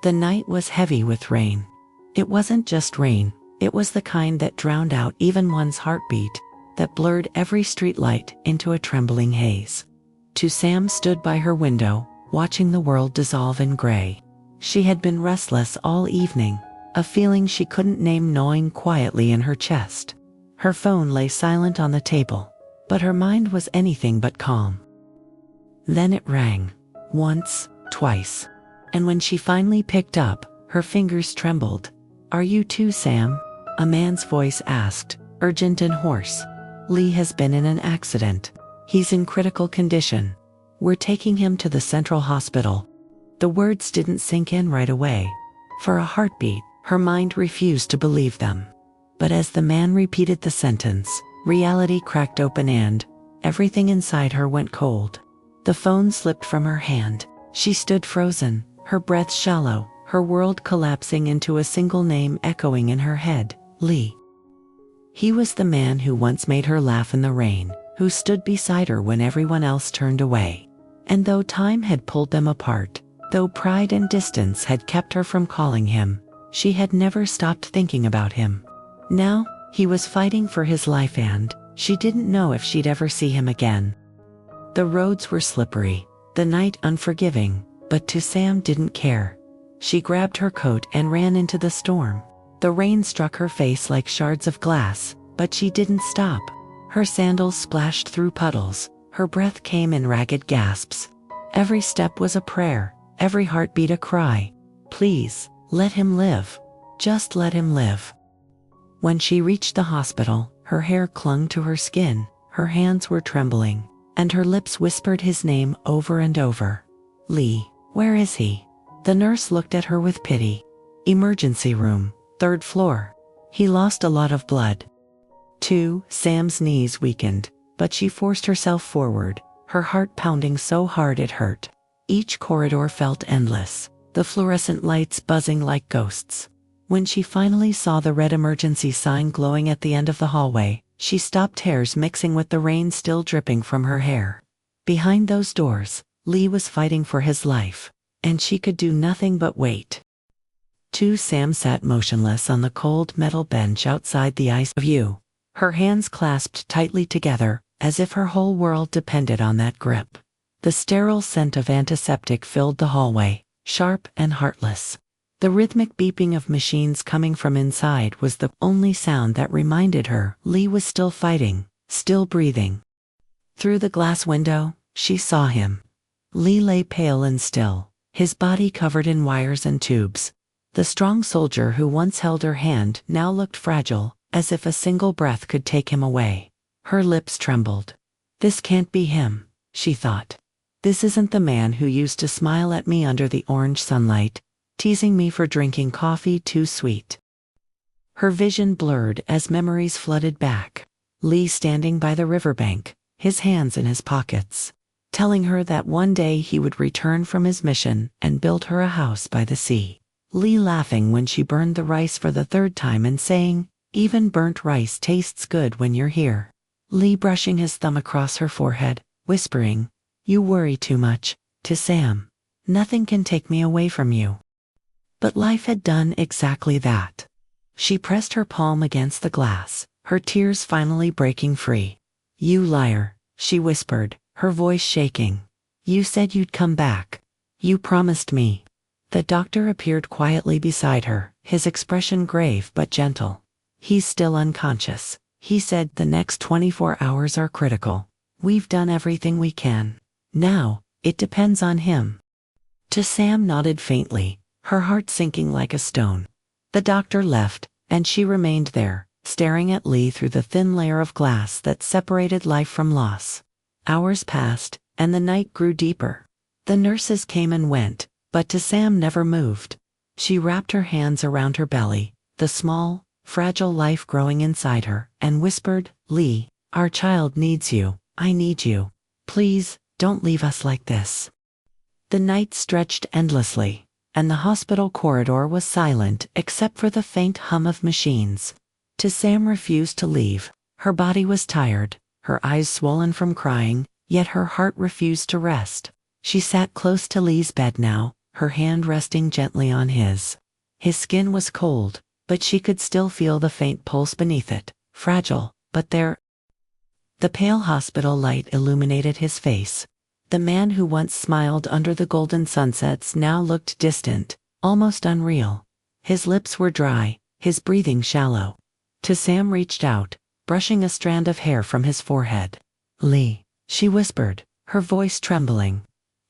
The night was heavy with rain. It wasn't just rain, it was the kind that drowned out even one's heartbeat, that blurred every streetlight into a trembling haze. Sam stood by her window, watching the world dissolve in gray. She had been restless all evening, a feeling she couldn't name gnawing quietly in her chest. Her phone lay silent on the table, but her mind was anything but calm. Then it rang. Once, twice. And when she finally picked up, her fingers trembled. "Are you too, Sam?" a man's voice asked, urgent and hoarse. "Lee has been in an accident. He's in critical condition. We're taking him to the Central Hospital." The words didn't sink in right away. For a heartbeat, her mind refused to believe them. But as the man repeated the sentence, reality cracked open and everything inside her went cold. The phone slipped from her hand. She stood frozen, her breath shallow, her world collapsing into a single name echoing in her head: Lee. He was the man who once made her laugh in the rain, who stood beside her when everyone else turned away. And though time had pulled them apart, though pride and distance had kept her from calling him, she had never stopped thinking about him. Now, he was fighting for his life and she didn't know if she'd ever see him again. The roads were slippery, the night unforgiving, but Sam didn't care. She grabbed her coat and ran into the storm. The rain struck her face like shards of glass, but she didn't stop. Her sandals splashed through puddles, her breath came in ragged gasps. Every step was a prayer, every heartbeat a cry. Please, let him live. Just let him live. When she reached the hospital, her hair clung to her skin, her hands were trembling, and her lips whispered his name over and over. Lee, where is he? The nurse looked at her with pity. Emergency room, 3rd floor. He lost a lot of blood. Sam's knees weakened, but she forced herself forward, her heart pounding so hard it hurt. Each corridor felt endless, the fluorescent lights buzzing like ghosts. When she finally saw the red emergency sign glowing at the end of the hallway, she stopped, tears mixing with the rain still dripping from her hair. Behind those doors, Lee was fighting for his life, and she could do nothing but wait. Sam sat motionless on the cold metal bench outside the ICU, her hands clasped tightly together, as if her whole world depended on that grip. The sterile scent of antiseptic filled the hallway, sharp and heartless. The rhythmic beeping of machines coming from inside was the only sound that reminded her Lee was still fighting, still breathing. Through the glass window, she saw him. Lee lay pale and still, his body covered in wires and tubes. The strong soldier who once held her hand now looked fragile, as if a single breath could take him away. Her lips trembled. This can't be him, she thought. This isn't the man who used to smile at me under the orange sunlight, teasing me for drinking coffee too sweet. Her vision blurred as memories flooded back. Lee standing by the riverbank, his hands in his pockets, telling her that one day he would return from his mission and build her a house by the sea. Lee laughing when she burned the rice for the 3rd time and saying, "Even burnt rice tastes good when you're here." Lee brushing his thumb across her forehead, whispering, "You worry too much," to Sam. "Nothing can take me away from you." But life had done exactly that. She pressed her palm against the glass, her tears finally breaking free. "You liar," she whispered, her voice shaking. "You said you'd come back. You promised me." The doctor appeared quietly beside her, his expression grave but gentle. "He's still unconscious," he said. "The next 24 hours are critical. We've done everything we can. Now, it depends on him." Sam nodded faintly, her heart sinking like a stone. The doctor left, and she remained there, staring at Lee through the thin layer of glass that separated life from loss. Hours passed, and the night grew deeper. The nurses came and went, but Sam never moved. She wrapped her hands around her belly, the small, fragile life growing inside her, and whispered, "Lee, our child needs you. I need you. Please, don't leave us like this." The night stretched endlessly, and the hospital corridor was silent except for the faint hum of machines. Sam refused to leave. Her body was tired, her eyes swollen from crying, yet her heart refused to rest. She sat close to Lee's bed now, her hand resting gently on his. His skin was cold, but she could still feel the faint pulse beneath it, fragile, but there. The pale hospital light illuminated his face. The man who once smiled under the golden sunsets now looked distant, almost unreal. His lips were dry, his breathing shallow. Sam reached out, brushing a strand of hair from his forehead. "Lee," she whispered, her voice trembling.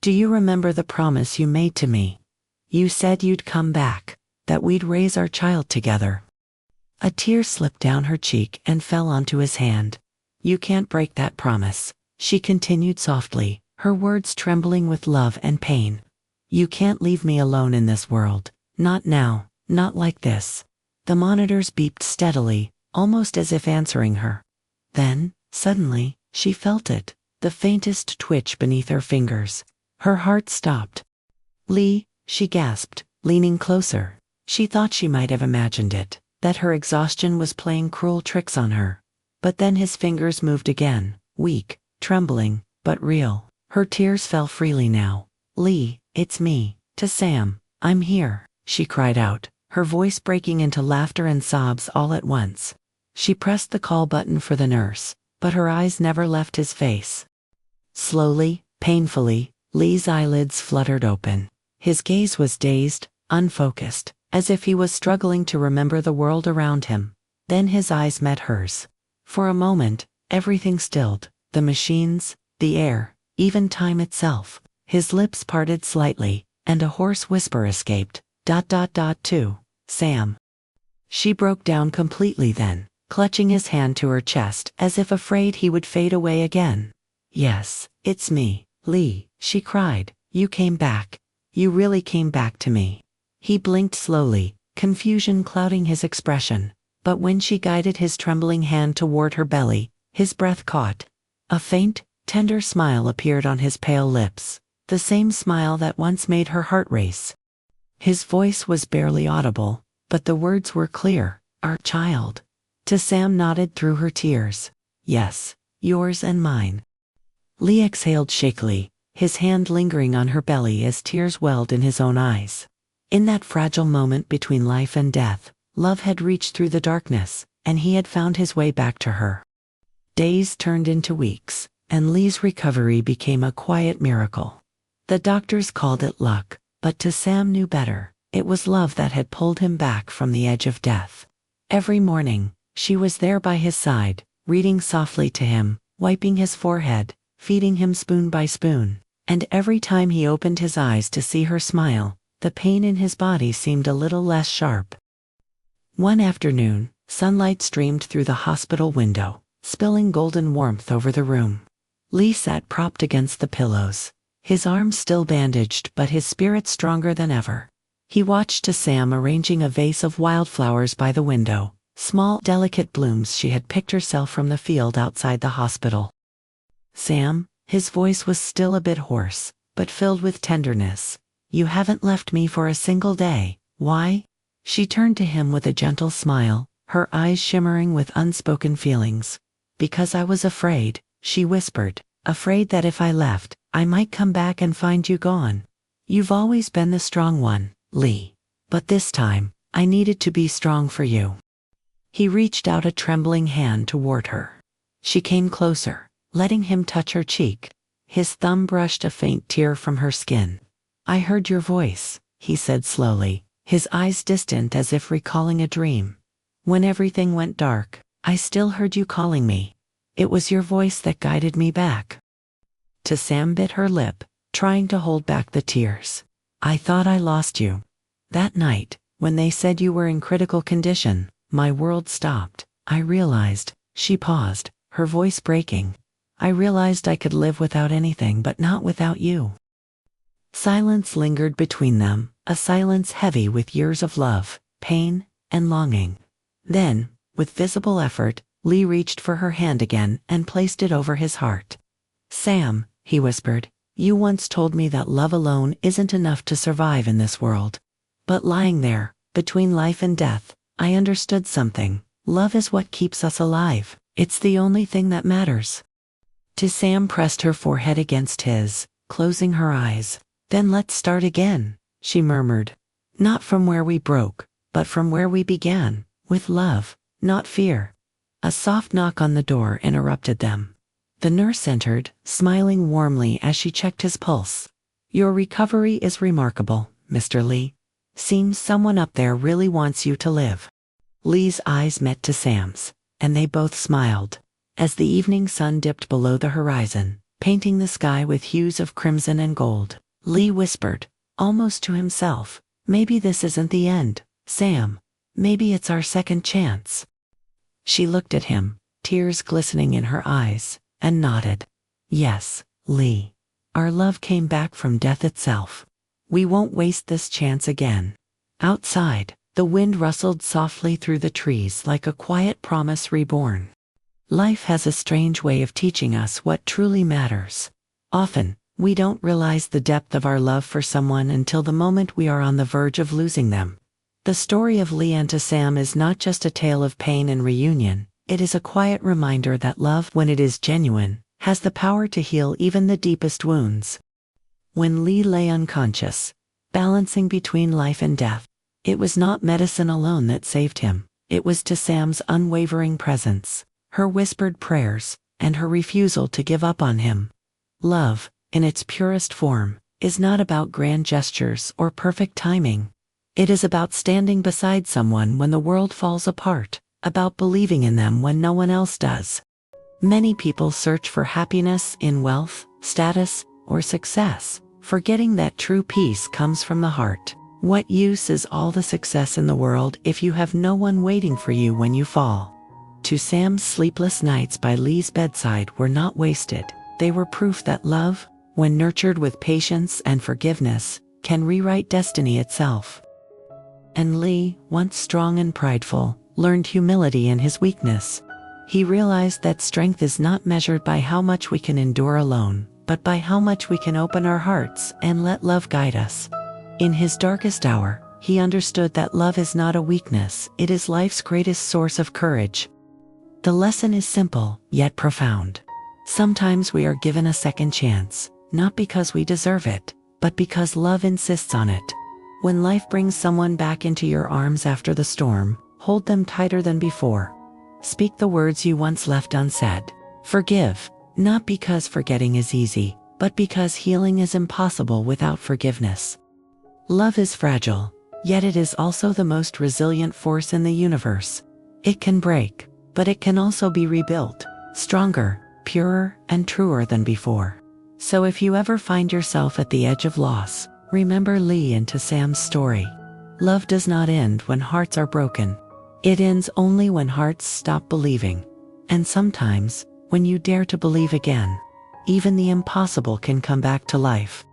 "Do you remember the promise you made to me? You said you'd come back, that we'd raise our child together." A tear slipped down her cheek and fell onto his hand. "You can't break that promise," she continued softly, her words trembling with love and pain. "You can't leave me alone in this world. Not now, not like this." The monitors beeped steadily, almost as if answering her. Then, suddenly, she felt it, the faintest twitch beneath her fingers. Her heart stopped. "Lee," she gasped, leaning closer. She thought she might have imagined it, that her exhaustion was playing cruel tricks on her. But then his fingers moved again, weak, trembling, but real. Her tears fell freely now. "Lee, it's me, Sam. I'm here," she cried out, her voice breaking into laughter and sobs all at once. She pressed the call button for the nurse, but her eyes never left his face. Slowly, painfully, Lee's eyelids fluttered open. His gaze was dazed, unfocused, as if he was struggling to remember the world around him. Then his eyes met hers. For a moment, everything stilled, the machines, the air, even time itself. His lips parted slightly, and a hoarse whisper escaped, ... to Sam. She broke down completely then, clutching his hand to her chest as if afraid he would fade away again. "Yes, it's me, Lee," she cried. "You came back. You really came back to me." He blinked slowly, confusion clouding his expression, but when she guided his trembling hand toward her belly, his breath caught. A faint, tender smile appeared on his pale lips, the same smile that once made her heart race. His voice was barely audible, but the words were clear. "Our child." Sam nodded through her tears. "Yes, yours and mine." Lee exhaled shakily, his hand lingering on her belly as tears welled in his own eyes. In that fragile moment between life and death, love had reached through the darkness, and he had found his way back to her. Days turned into weeks, and Lee's recovery became a quiet miracle. The doctors called it luck, but Sam knew better. It was love that had pulled him back from the edge of death. Every morning, she was there by his side, reading softly to him, wiping his forehead, feeding him spoon by spoon, and every time he opened his eyes to see her smile, the pain in his body seemed a little less sharp. One afternoon, sunlight streamed through the hospital window, spilling golden warmth over the room. Lee sat propped against the pillows, his arms still bandaged but his spirit stronger than ever. He watched Sam arranging a vase of wildflowers by the window, small, delicate blooms she had picked herself from the field outside the hospital. "Sam," his voice was still a bit hoarse, but filled with tenderness, "you haven't left me for a single day. Why?" She turned to him with a gentle smile, her eyes shimmering with unspoken feelings. "Because I was afraid," she whispered, "afraid that if I left, I might come back and find you gone. You've always been the strong one, Lee. But this time, I needed to be strong for you." He reached out a trembling hand toward her. She came closer, letting him touch her cheek. His thumb brushed a faint tear from her skin. "I heard your voice," he said slowly, his eyes distant as if recalling a dream. "When everything went dark, I still heard you calling me. It was your voice that guided me back." Sam bit her lip, trying to hold back the tears. "I thought I lost you. That night, when they said you were in critical condition, my world stopped. I realized," she paused, her voice breaking, "I realized I could live without anything but not without you." Silence lingered between them, a silence heavy with years of love, pain, and longing. Then, with visible effort, Lee reached for her hand again and placed it over his heart. "Sam," he whispered, "you once told me that love alone isn't enough to survive in this world. But lying there, between life and death, I understood something. Love is what keeps us alive. It's the only thing that matters." Sam pressed her forehead against his, closing her eyes. "Then let's start again. she murmured. Not from where we broke, but from where we began, with love, not fear. A soft knock on the door interrupted them. The nurse entered, smiling warmly as she checked his pulse. Your recovery is remarkable, Mr. Lee. Seems someone up there really wants you to live. Lee's eyes met to Sam's, and they both smiled. As the evening sun dipped below the horizon, painting the sky with hues of crimson and gold, Lee whispered, almost to himself, maybe this isn't the end, Sam. Maybe it's our second chance. She looked at him, tears glistening in her eyes, and nodded. Yes, Lee. Our love came back from death itself. We won't waste this chance again. Outside, the wind rustled softly through the trees like a quiet promise reborn. Life has a strange way of teaching us what truly matters. Often, we don't realize the depth of our love for someone until the moment we are on the verge of losing them. The story of Lee and Sam is not just a tale of pain and reunion, it is a quiet reminder that love, when it is genuine, has the power to heal even the deepest wounds. When Lee lay unconscious, balancing between life and death, it was not medicine alone that saved him, it was Sam's unwavering presence, her whispered prayers, and her refusal to give up on him. Love, in its purest form, is not about grand gestures or perfect timing. It is about standing beside someone when the world falls apart, about believing in them when no one else does. Many people search for happiness in wealth, status, or success, forgetting that true peace comes from the heart. What use is all the success in the world if you have no one waiting for you when you fall? To Sam's sleepless nights by Lee's bedside were not wasted. They were proof that love, when nurtured with patience and forgiveness, can rewrite destiny itself. And Lee, once strong and prideful, learned humility in his weakness. He realized that strength is not measured by how much we can endure alone, but by how much we can open our hearts and let love guide us. In his darkest hour, he understood that love is not a weakness, it is life's greatest source of courage. The lesson is simple, yet profound. Sometimes we are given a second chance, not because we deserve it, but because love insists on it. When life brings someone back into your arms after the storm, hold them tighter than before. Speak the words you once left unsaid. Forgive, not because forgetting is easy, but because healing is impossible without forgiveness. Love is fragile, yet it is also the most resilient force in the universe. It can break, but it can also be rebuilt, stronger, purer, and truer than before. So if you ever find yourself at the edge of loss, remember Lee and Sam's story. Love does not end when hearts are broken. It ends only when hearts stop believing. And sometimes, when you dare to believe again, even the impossible can come back to life.